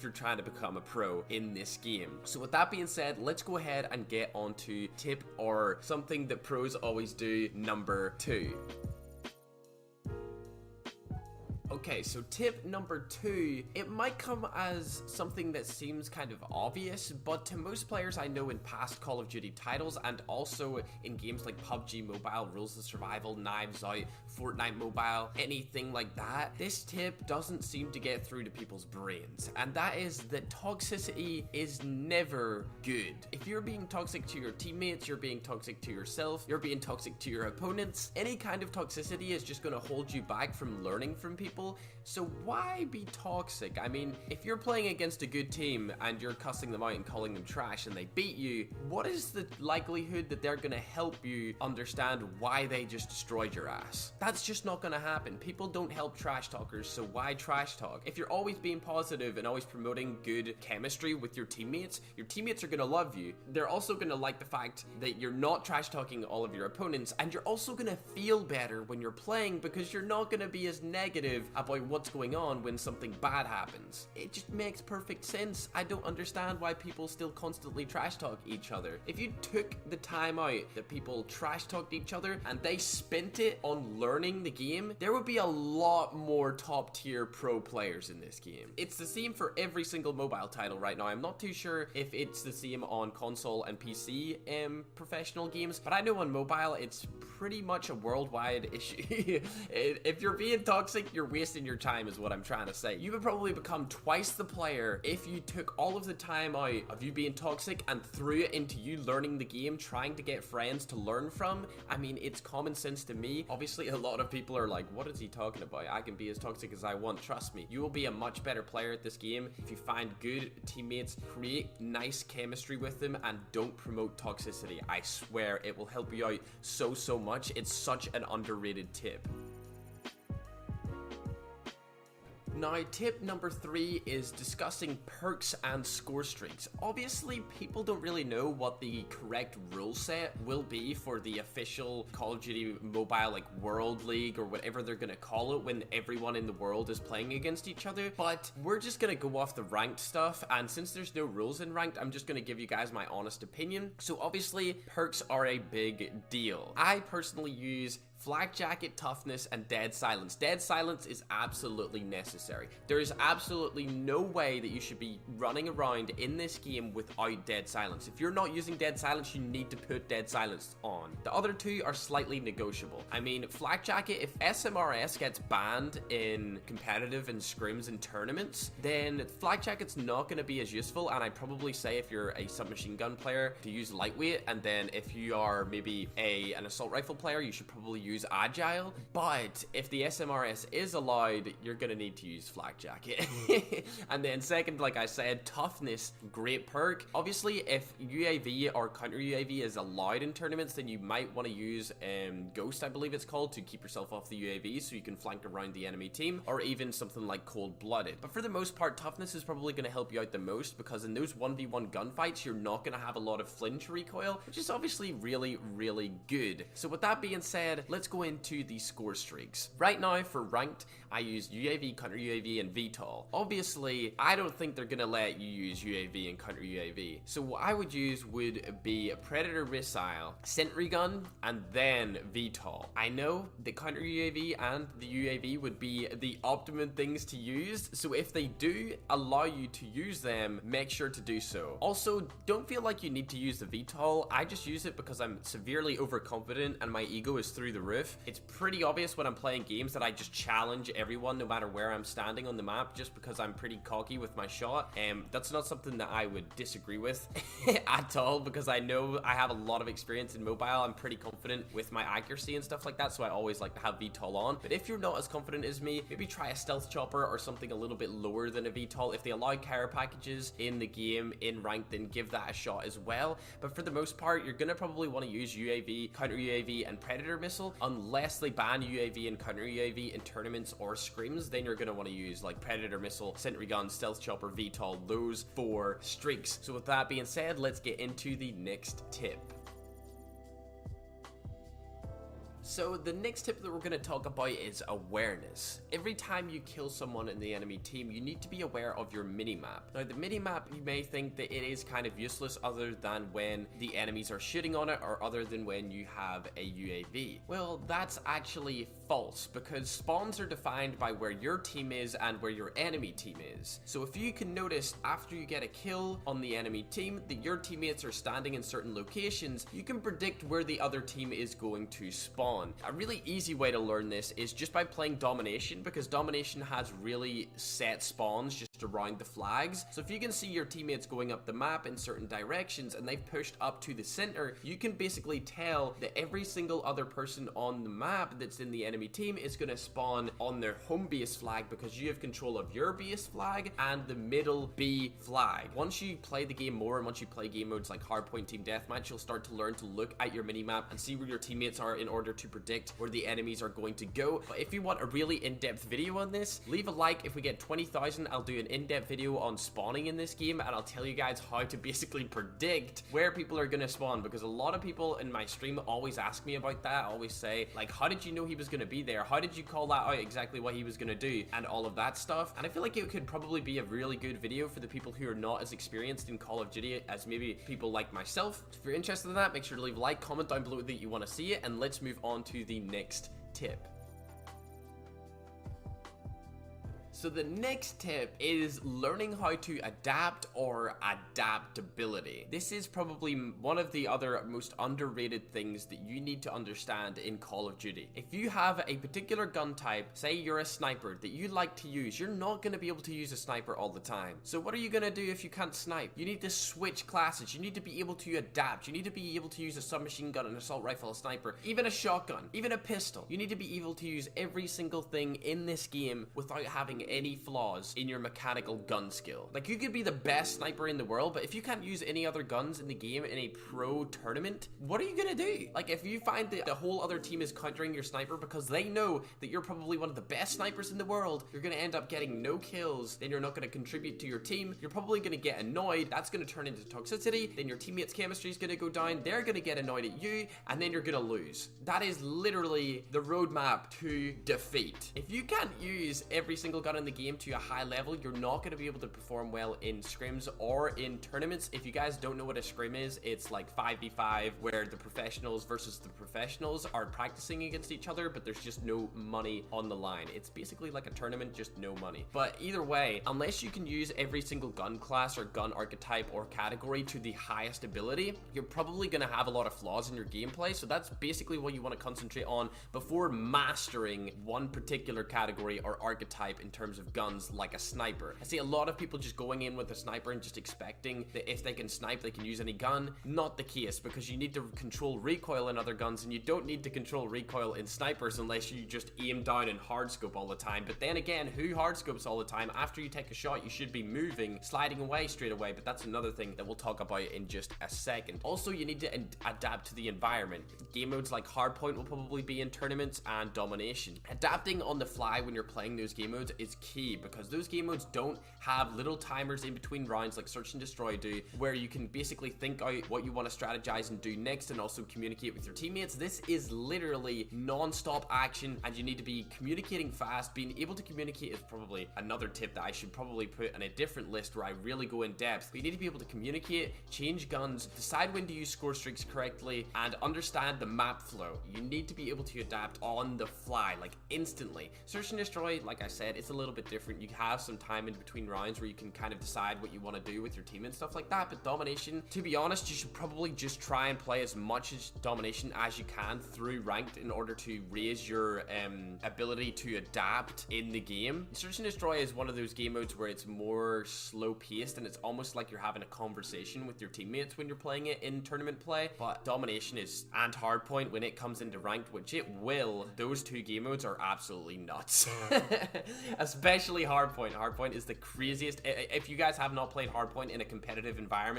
if you're trying to become a pro in this game. So with that being said, let's go ahead and get on to tip, or something that pros always do, number 2. Okay, so tip number 2, it might come as something that seems kind of obvious, but to most players I know in past Call of Duty titles, and also in games like PUBG Mobile, Rules of Survival, Knives Out, Fortnite Mobile, anything like that, this tip doesn't seem to get through to people's brains, and that is that toxicity is never good. If you're being toxic to your teammates, you're being toxic to yourself, you're being toxic to your opponents, any kind of toxicity is just going to hold you back from learning from people. So why be toxic? I mean, if you're playing against a good team and you're cussing them out and calling them trash and they beat you, what is the likelihood that they're gonna help you understand why they just destroyed your ass? That's just not gonna happen. People don't help trash talkers, so why trash talk? If you're always being positive and always promoting good chemistry with your teammates are gonna love you. They're also gonna like the fact that you're not trash talking all of your opponents, and you're also gonna feel better when you're playing because you're not gonna be as negative about what's going on when something bad happens. It just makes perfect sense. I don't understand why people still constantly trash talk each other. If you took the time out that people trash talked each other and they spent it on learning the game, there would be a lot more top tier pro players in this game. It's the same for every single mobile title right now. I'm not too sure if it's the same on console and PC professional games, but I know on mobile it's pretty much a worldwide issue. If you're being toxic, you're wasting your time is what I'm trying to say. You would probably become twice the player if you took all of the time out of you being toxic and threw it into you learning the game, trying to get friends to learn from. I mean, it's common sense to me. Obviously, a lot of people are like, what is he talking about? I can be as toxic as I want. Trust me, you will be a much better player at this game if you find good teammates, create nice chemistry with them, and don't promote toxicity. I swear it will help you out so much. It's such an underrated tip. Now, tip number 3 is discussing perks and score streaks. Obviously, people don't really know what the correct rule set will be for the official Call of Duty Mobile, like World League or whatever they're gonna call it when everyone in the world is playing against each other. But we're just gonna go off the ranked stuff, and since there's no rules in ranked, I'm just gonna give you guys my honest opinion. So obviously, perks are a big deal. I personally use Flak Jacket, Toughness, and Dead Silence. Dead Silence is absolutely necessary. There is absolutely no way that you should be running around in this game without Dead Silence. If you're not using Dead Silence, you need to put Dead Silence on. The other two are slightly negotiable. I mean, Flak Jacket, if SMRS gets banned in competitive and scrims and tournaments, then Flak Jacket's not going to be as useful, and I'd probably say if you're a submachine gun player to use Lightweight, and then if you are maybe an assault rifle player, you should probably use Agile. But if the SMRS is allowed, you're gonna need to use Flak Jacket. And then second, like I said, Toughness, great perk. Obviously, if UAV or counter UAV is allowed in tournaments, then you might want to use Ghost, I believe it's called, to keep yourself off the UAV so you can flank around the enemy team, or even something like Cold Blooded. But for the most part, Toughness is probably going to help you out the most, because in those 1v1 gunfights, you're not going to have a lot of flinch recoil, which is obviously really good. So with that being said, let's go into the score streaks. Right now for ranked, I use UAV, counter UAV, and VTOL. Obviously, I don't think they're gonna let you use UAV and counter UAV. So what I would use would be a Predator Missile, Sentry Gun, and then VTOL. I know the counter UAV and the UAV would be the optimum things to use, so if they do allow you to use them, make sure to do so. Also, don't feel like you need to use the VTOL. I just use it because I'm severely overconfident and my ego is through the roof. It's pretty obvious when I'm playing games that I just challenge everyone no matter where I'm standing on the map, just because I'm pretty cocky with my shot. That's not something that I would disagree with at all, because I know I have a lot of experience in mobile. I'm pretty confident with my accuracy and stuff like that, so I always like to have VTOL on. But if you're not as confident as me, maybe try a stealth chopper or something a little bit lower than a VTOL. If they allow care packages in the game in ranked, then give that a shot as well. But for the most part, you're gonna probably want to use UAV, counter UAV, and Predator Missile, unless they ban UAV and counter UAV in tournaments or scrims. Then you're gonna want to use like Predator Missile, Sentry Gun, Stealth Chopper, VTOL, those 4 streaks. So with that being said, let's get into the next tip. So the next tip that we're going to talk about is awareness. Every time you kill someone in the enemy team, you need to be aware of your minimap. Now the minimap, you may think that it is kind of useless other than when the enemies are shooting on it or other than when you have a UAV. Well, that's actually false because spawns are defined by where your team is and where your enemy team is. So if you can notice after you get a kill on the enemy team that your teammates are standing in certain locations, you can predict where the other team is going to spawn. A really easy way to learn this is just by playing domination, because domination has really set spawns just around the flags. So if you can see your teammates going up the map in certain directions and they've pushed up to the center, you can basically tell that every single other person on the map that's in the enemy team is going to spawn on their home base flag because you have control of your base flag and the middle B flag. Once you play the game more and once you play game modes like Hardpoint, Team Deathmatch, you'll start to learn to look at your minimap and see where your teammates are in order to predict where the enemies are going to go. But if you want a really in-depth video on this, leave a like. If we get 20,000, I'll do an in-depth video on spawning in this game and I'll tell you guys how to basically predict where people are gonna spawn, because a lot of people in my stream always ask me about that. Always say like, how did you know he was gonna be there? How did you call that out exactly what he was gonna do and all of that stuff? And I feel like it could probably be a really good video for the people who are not as experienced in Call of Duty as maybe people like myself. So if you're interested in that, make sure to leave a like, comment down below that you want to see it, and let's move on to the next tip. So the next tip is learning how to adapt or adaptability. This is probably one of the other most underrated things that you need to understand in Call of Duty. If you have a particular gun type, say you're a sniper that you like to use, you're not going to be able to use a sniper all the time. So what are you going to do if you can't snipe? You need to switch classes. You need to be able to adapt. You need to be able to use a submachine gun, an assault rifle, a sniper, even a shotgun, even a pistol. You need to be able to use every single thing in this game without having any flaws in your mechanical gun skill. Like, you could be the best sniper in the world, but if you can't use any other guns in the game in a pro tournament, what are you gonna do? Like, if you find that the whole other team is countering your sniper because they know that you're probably one of the best snipers in the world, you're gonna end up getting no kills, then you're not gonna contribute to your team, you're probably gonna get annoyed, that's gonna turn into toxicity, then your teammates' chemistry is gonna go down, they're gonna get annoyed at you, and then you're gonna lose. That is literally the roadmap to defeat. If you can't use every single gun in the game to a high level, you're not going to be able to perform well in scrims or in tournaments. If you guys don't know what a scrim is, it's like 5v5 where the professionals versus the professionals are practicing against each other, but there's just no money on the line. It's basically like a tournament, just no money. But either way, unless you can use every single gun class or gun archetype or category to the highest ability, you're probably going to have a lot of flaws in your gameplay. So that's basically what you want to concentrate on before mastering one particular category or archetype in terms of guns, like a sniper. I see a lot of people just going in with a sniper and just expecting that if they can snipe, they can use any gun. Not the case, because you need to control recoil in other guns, and you don't need to control recoil in snipers unless you just aim down and hardscope all the time. But then again, who hardscopes all the time? After you take a shot, you should be moving, sliding away straight away, but that's another thing that we'll talk about in just a second. Also, you need to adapt to the environment. Game modes like Hardpoint will probably be in tournaments, and domination. Adapting on the fly when you're playing those game modes is key, because those game modes don't have little timers in between rounds like Search and Destroy do, where you can basically think out what you want to strategize and do next and also communicate with your teammates. This is literally non-stop action, and you need to be communicating fast. Being able to communicate is probably another tip that I should probably put on a different list where I really go in depth. But you need to be able to communicate, change guns, decide when to use score streaks correctly, and understand the map flow. You need to be able to adapt on the fly, like instantly. Search and Destroy, like I said, it's a little bit different. You have some time in between rounds where you can kind of decide what you want to do with your team and stuff like that. But domination, to be honest, you should probably just try and play as much as domination as you can through ranked in order to raise your ability to adapt in the game. Search and Destroy is one of those game modes where it's more slow paced and it's almost like you're having a conversation with your teammates when you're playing it in tournament play. But domination is, and Hardpoint, when it comes into ranked, which it will, those two game modes are absolutely nuts. Especially Hardpoint. Hardpoint is the craziest. If you guys have not played Hardpoint in a competitive environment,